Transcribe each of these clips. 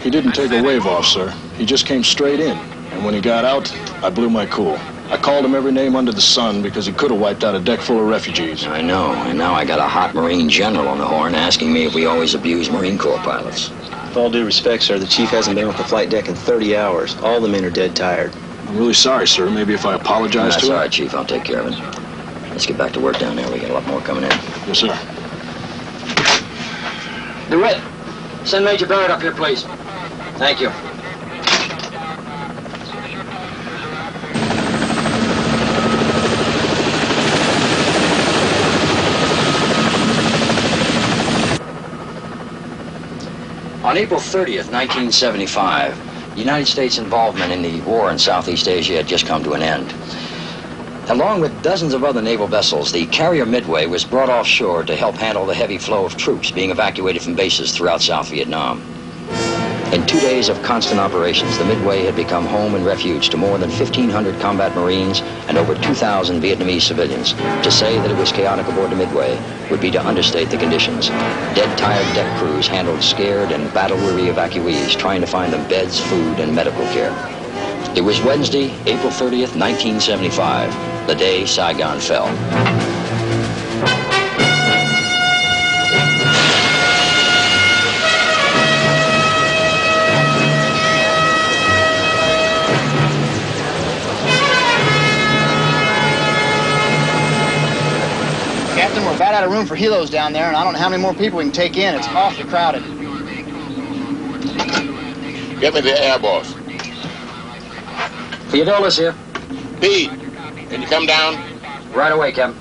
He didn't take a wave off, sir. He just came straight in. And when he got out, I blew my cool. I called him every name under the sun because he could have wiped out a deck full of refugees. I know, and now I got a hot Marine general on the horn asking me if we always abuse Marine Corps pilots. With all due respect, sir, the chief hasn't been off the flight deck in 30 hours. All the men are dead tired. I'm really sorry, sir. Maybe if I apologize to him. That's all right, Chief. I'll take care of it. Let's get back to work down there. We got a lot more coming in. Yes, sir. DeWitt, send Major Barrett up here, please. Thank you. On April 30th, 1975, the United States' involvement in the war in Southeast Asia had just come to an end. Along with dozens of other naval vessels, the carrier Midway was brought offshore to help handle the heavy flow of troops being evacuated from bases throughout South Vietnam. In 2 days of constant operations, the Midway had become home and refuge to more than 1,500 combat Marines and over 2,000 Vietnamese civilians. To say that it was chaotic aboard the Midway would be to understate the conditions. Dead, tired deck crews handled scared and battle-weary evacuees, trying to find them beds, food, and medical care. It was Wednesday, April 30th, 1975, the day Saigon fell. Captain, we're about out of room for helos down there, and I don't know how many more people we can take in. It's awfully crowded. Get me the air boss. Theodolus here. Pete, can you come down? Right away, Captain.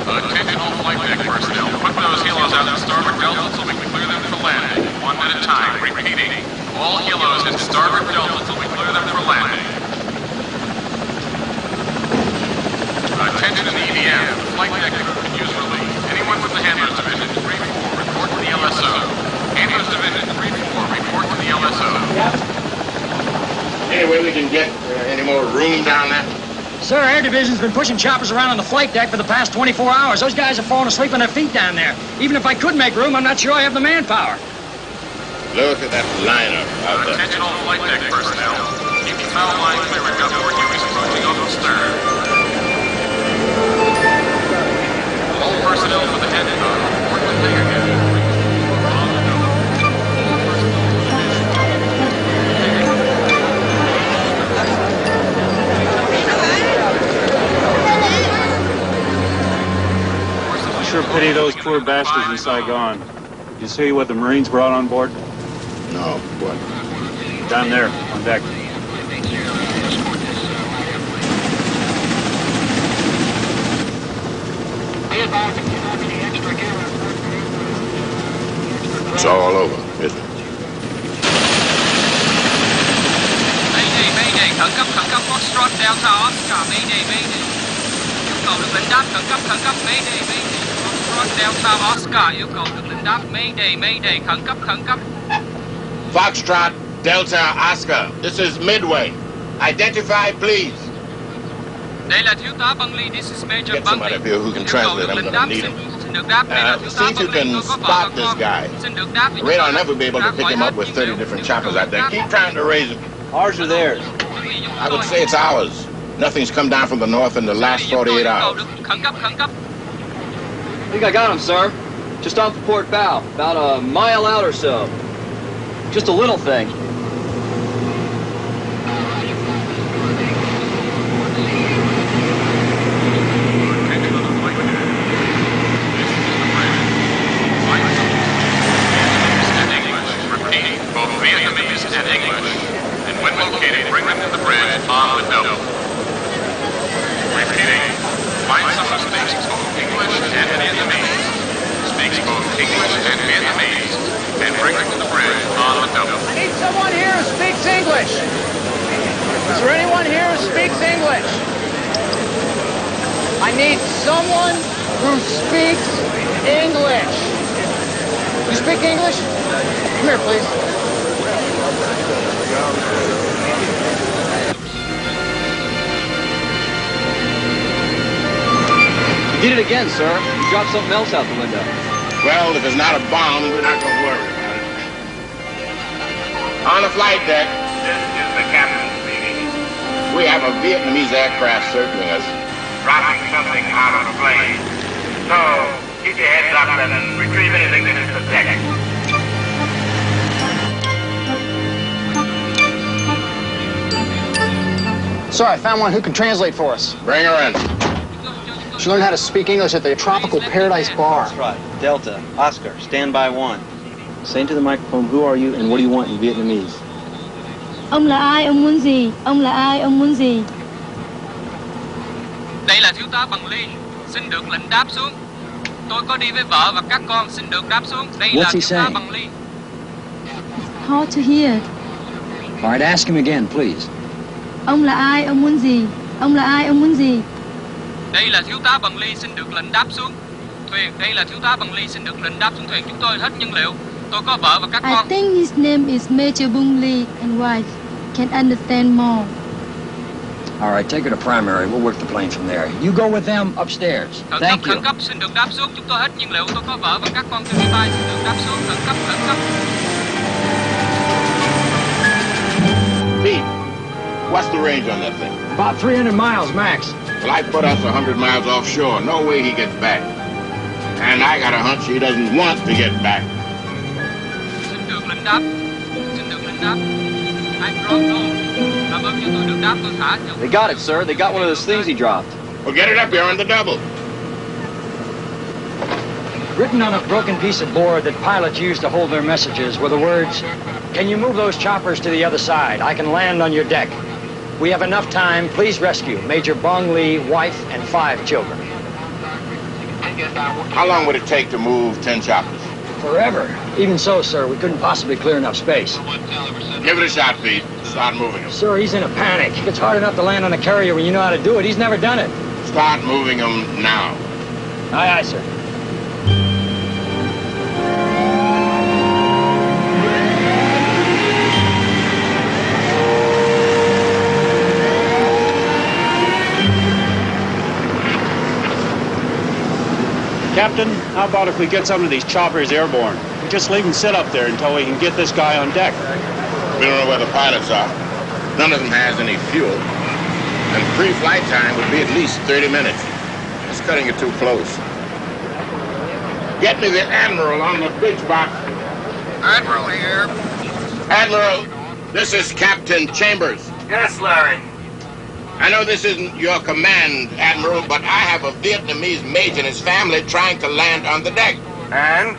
Attention all flight deck personnel. Put those helos out in starboard delta so we can clear them for landing. One at a time. Repeating. All helos in starboard delta so we clear them for landing. Attention in the EDM. Flight deck use relief. Anyone with the handlers division 3-4 report to the LSO. Handlers division 3-4 report to the LSO. Any way we can get any more room down there? Sir, Air Division's been pushing choppers around on the flight deck for the past 24 hours. Those guys are falling asleep on their feet down there. Even if I could make room, I'm not sure I have the manpower. Look at that lineup out there. Attention all flight deck personnel. Keep the foul line clear. We've got more Hueys approaching off the stern. All personnel for the head report to Figurehead. Sure pity those poor bastards in Saigon. Did you see what the Marines brought on board? No, what? Down there, on deck. It's all over, isn't it? Mayday, mayday, khẩn cấp, Foxtrot, Delta, Oscar, mayday, mayday. Yêu cầu được lệnh đáp khẩn cấp, mayday, mayday. Foxtrot, Delta, Oscar, yêu cầu được lệnh đáp mayday, mayday, khẩn cấp. Foxtrot, Delta, Oscar. This is Midway. Identify, please. Đây là Thiếu tá Bungley, this is Major Get somebody up here who can translate. I'm going to need him. See if you can spot this guy. The radar will never be able to pick him up with 30 different choppers out there. Keep trying to raise him. Ours or theirs? I would say it's ours. Nothing's come down from the north in the last 48 hours. Khẩn cấp. I think I got him, sir. Just off the port bow. About a mile out or so. Just a little thing. Is there anyone here who speaks English? I need someone who speaks English. You speak English? Come here, please. did it again, sir. You dropped something else out the window. Well, if it's not a bomb, we're not going to worry about it. On the flight deck, This is the captain speaking. we have a Vietnamese aircraft circling us. Dropping something out of the plane. So, keep your heads up and retrieve anything that hits the deck. Sir, I found one who can translate for us. Bring her in. She learned how to speak English at the Tropical Paradise Bar. That's right. Delta, Oscar, stand by 1. Say into the microphone, who are you and what do you want in Vietnamese? Ông là ai, ông muốn gì? Ông là ai, ông muốn gì? Đây là thiếu tá Bằng Ly, xin được lệnh đáp xuống. Tôi có đi với vợ và các con, xin được đáp xuống. Đây là thiếu tá Bằng Ly. Hard to hear. All right, ask him again, please. Ông là ai, ông muốn gì? Ông là ai, ông muốn gì? Đây là thiếu tá Bằng Ly, xin được lệnh đáp xuống thuyền. Đây là thiếu tá Bằng Ly, xin được lệnh đáp xuống thuyền. Chúng tôi hết nhân liệu. Tôi có vợ và các I con. think his name is Major Bung Lee and wife. Can understand more. All right, take her to primary. We'll work the plane from there. You go with them upstairs. Thank you. Khẩn cấp, xin được đáp xuống. Chúng tôi hết nhiên liệu. Tôi có vợ và các con trên máy bay, xin được đáp xuống. Khẩn cấp, khẩn cấp. Pete, what's the range on that thing? About 300 miles max. Well, I put us 100 miles offshore. No way he gets back. And I got a hunch he doesn't want to get back. Xin được lệnh đáp. Xin được lệnh đáp. I don't know. Làm ơn cho tôi được đáp, tôi thả cho. They got it, sir. They got one of those things he dropped. Well, get it up here on the double. Written on a broken piece of board that pilots use to hold their messages were the words, "Can you move those choppers to the other side? I can land on your deck. We have enough time. Please rescue Major Bong Lee, wife, and 5 children." How long would it take to move 10 choppers? Forever. Even so, sir, we couldn't possibly clear enough space. Give it a shot, Pete. Start moving them. Sir, he's in a panic. It's hard enough to land on a carrier when you know how to do it. He's never done it. Start moving them now. Aye, aye, sir. Captain, how about if we get some of these choppers airborne? We just leave them sit up there until we can get this guy on deck. We don't know where the pilots are. None of them has any fuel. And pre-flight time would be at least 30 minutes. It's cutting it too close. Get me the Admiral on the bridge box. Admiral here. Admiral, this is Captain Chambers. Yes, Larry. I know this isn't your command, Admiral, but I have a Vietnamese major and his family trying to land on the deck. And?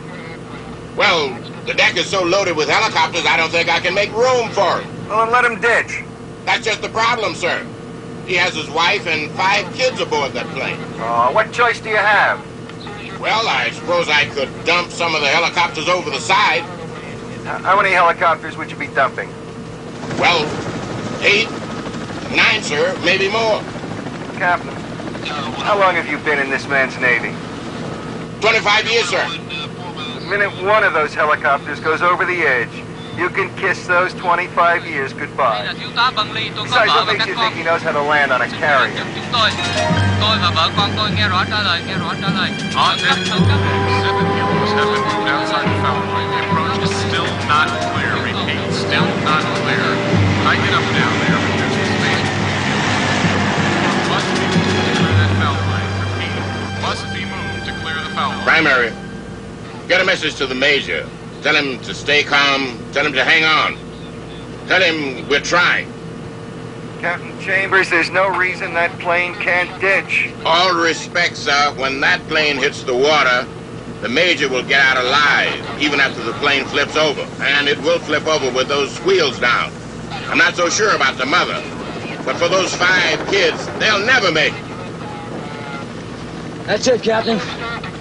Well, the deck is so loaded with helicopters, I don't think I can make room for it. Well, then let him ditch. That's just the problem, sir. He has his wife and 5 kids aboard that plane. What choice do you have? Well, I suppose I could dump some of the helicopters over the side. How many helicopters would you be dumping? Well, 8, 9, sir, maybe more. Captain, how long have you been in this man's Navy? 25 years, sir. The minute one of those helicopters goes over the edge, you can kiss those 25 years goodbye. Đây là thiếu tá Bằng Ly, tôi có Besides, vợ what và makes các you con. think he knows how to land on a carrier? Chúng tôi và vợ con tôi nghe rõ trả lời, nghe rõ trả lời. On Khẩn cấp, khẩn cấp. 7 heroes have been moved outside the foul line. The approach is still not clear. Repeat, still not clear. Tighten it up down there. Reduce the space. Must be moved to clear that foul line. Repeat, must be moved to clear the foul line. Primary, get a message to the major. Tell him to stay calm. Tell him to hang on. Tell him we're trying. Captain Chambers, there's no reason that plane can't ditch. All respect, sir, when that plane hits the water, the major will get out alive, even after the plane flips over. And it will flip over with those wheels down. I'm not so sure about the mother, but for those 5 kids, they'll never make it. That's it, Captain.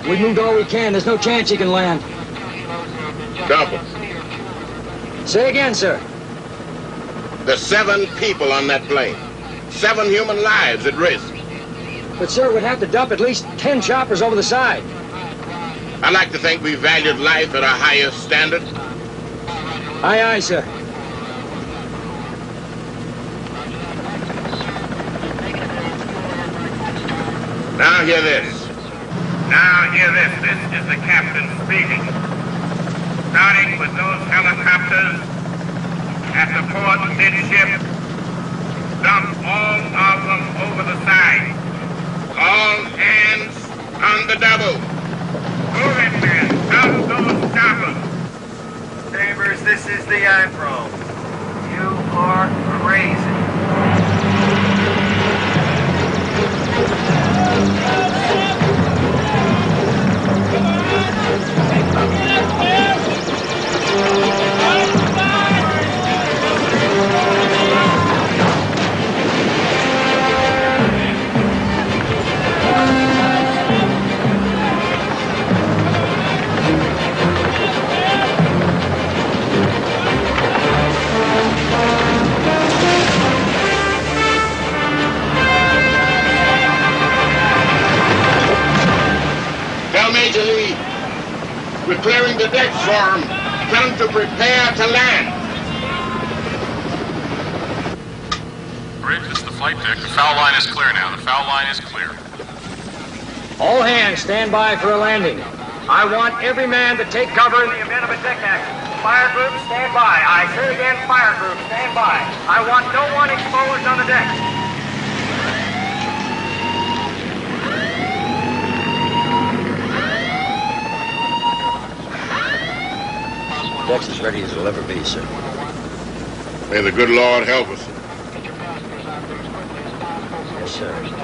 We've moved all we can. There's no chance he can land. Double. Say again, sir. There's 7 people on that plane. 7 human lives at risk. But, sir, we'd have to dump at least 10 choppers over the side. I like to think we valued life at a higher standard. Aye, aye, sir. Now hear this. Now hear this. This is the captain speaking. Starting with those helicopters at the port midship, dump all of them over the side. All hands on the double. Move it, men. Dump those choppers. Chambers, this is the Admiral. You are crazy. Major Lee, we're clearing the decks for him. Tell him to prepare to land. Bridge, this is the flight deck. The foul line is clear now. The foul line is clear. All hands stand by for a landing. I want every man to take cover in the event of a deck accident. Fire group, stand by. I say again, fire group, stand by. I want no one exposed on the deck. Deck's as ready as it'll ever be, sir. May the good Lord help us. Yes, sir.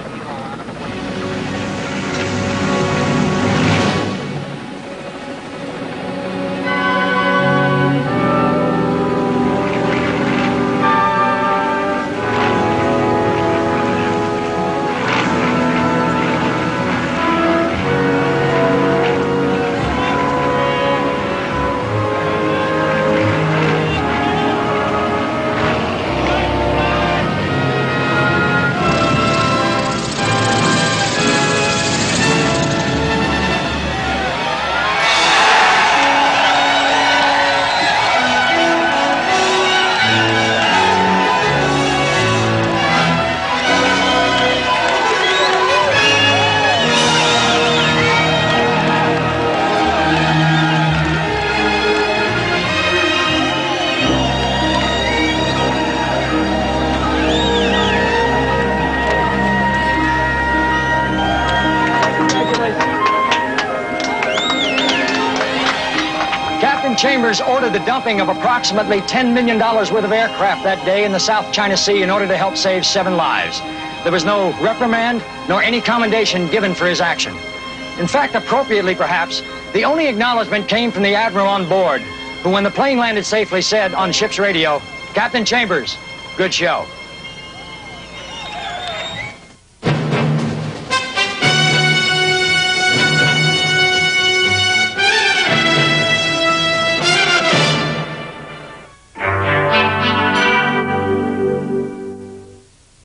Chambers ordered the dumping of approximately $10 million worth of aircraft that day in the South China Sea in order to help save 7 lives. There was no reprimand nor any commendation given for his action. In fact, appropriately perhaps, the only acknowledgement came from the Admiral on board, who when the plane landed safely said on ship's radio, "Captain Chambers, good show."